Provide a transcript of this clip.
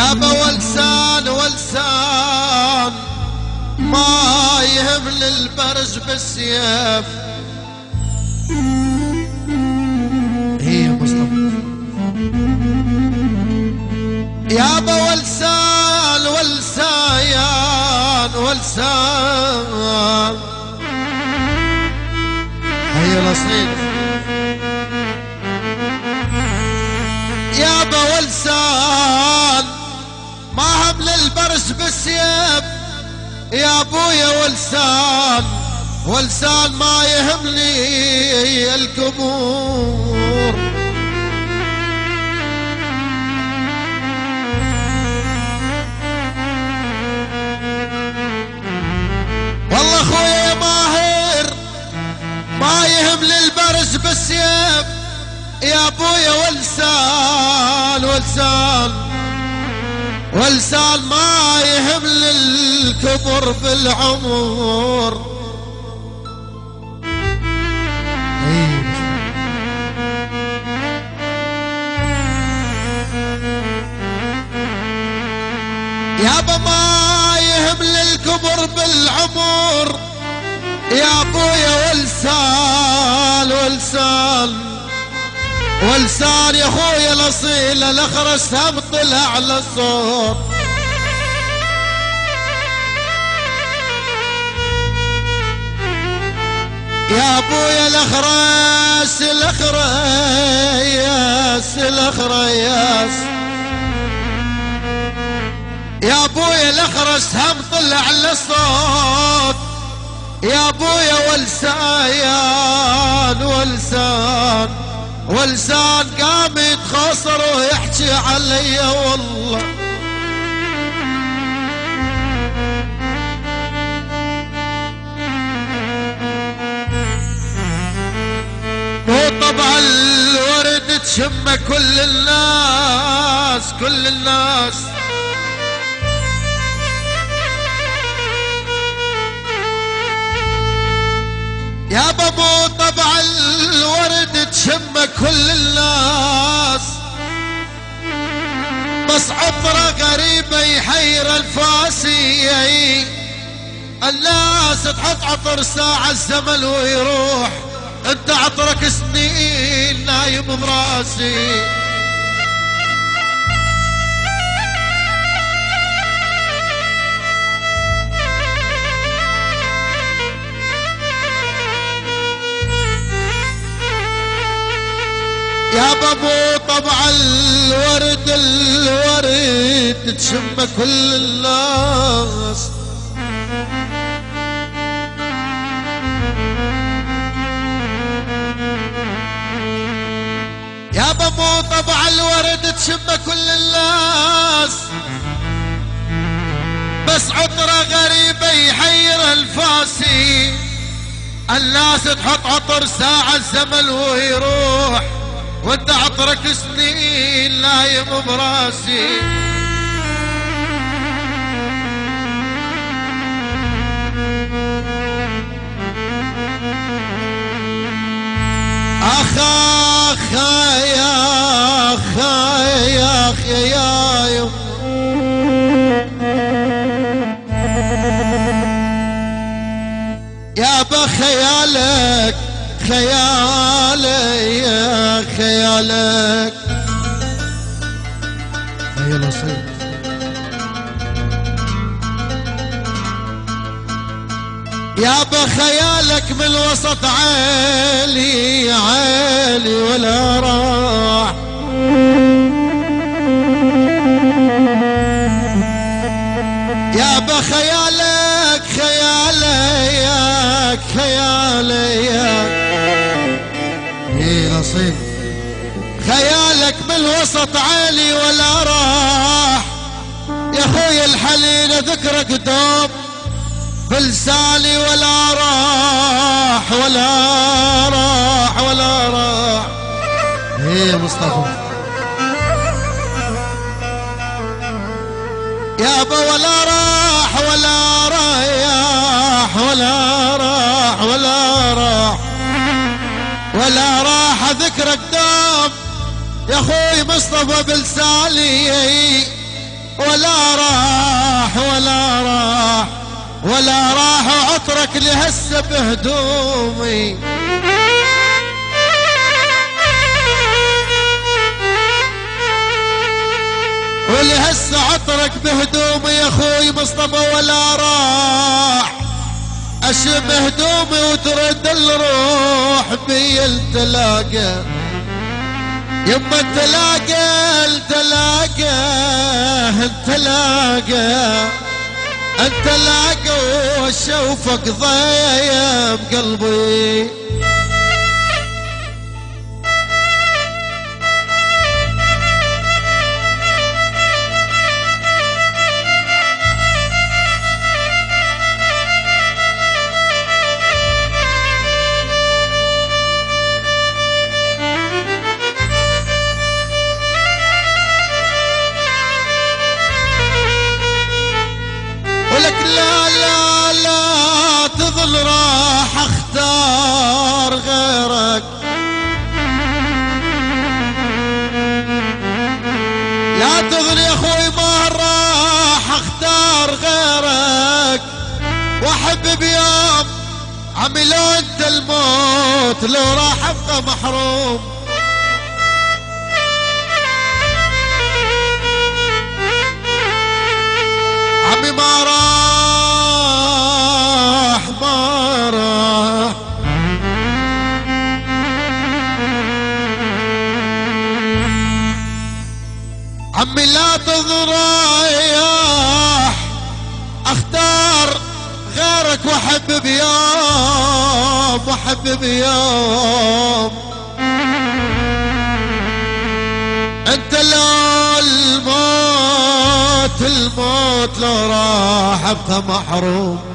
يابا ولسان ولسان ما يهمل البرز بالسيف. ايه يا مصطفى يابا ولسان ولسان ولسان هيا الاصيل يابا ولسان ما همل البرز بالسيف. يا ابويا ولسان ولسان ما يهمني القبور. والله اخويا ماهر ما يهمني البرز بالسيف. يا ابويا ولسان ولسان ولسان ما يهمل الكبر بالعمر. يابا ما يهمل الكبر بالعمر. يا ابويا ولسان ولسان ولسان يا اخويا الاصيل الاخرس هم طلع على الصوت. يا ابويا الاخرس الاخرياس الاخرياس يا ابويا الاخرس هم طلع على الصوت. يا ابويا ولسان ولسان ولسان قام يتخاصر ويحكي علي والله. مو طبع الورد تشمه كل الناس كل الناس. يابا مو طبع الورد تشمه كل الناس. بس عطره غريبه يحير الفاسي. الناس تحط عطر ساعه الزمن ويروح. انت عطرك سنين نايم براسي. يابا مو طبع الورد الورد تشمه كل الناس. يابا مو طبع الورد تشمه كل الناس. بس عطره غريبه يحير الفاسي. الناس تحط عطر ساعه الزمن ويروح. وانت عطرك سنين نايم براسي. اخ اخ يا اخ يا اخ يا يابا خيالك خيالي يا خيالك. هيا الاصيل يابا خيالك من وسط عالي عالي ولا راح. يابا خيالك خيالي يا خيالي يا ايه الاصيل خيالك من وسط عالي ولا راح. يا اخويا الحنين ذكرك دوم بلساني ولا راح ولا راح ولا راح. ايه يا مصطفى يابا ولا راح ولا رايح ولا راح ولا راح ولا راح ذكرك دوم يا اخوي مصطفى بلساني. ولا راح ولا راح ولا راح وعطرك لهسه بهدومي. ولهسه عطرك بهدومي يا اخوي مصطفى ولا راح. اشم هدومي وترد الروح بي التلاقى يما التلاقى التلاقى التلاقى التلاقى واشوفك ضيم قلبي. ولك لا لا لا تظل راح اختار غيرك. لا تظل يا اخوي ما راح اختار غيرك. واحب بيوم عمي لو انت الموت لو راح ابقى محروم. عمي ما راح ما راح عمي لا تضريح اختار غيرك واحب بيوم واحب بيوم. انت لو الموت الموت لو راح ابقى محروم.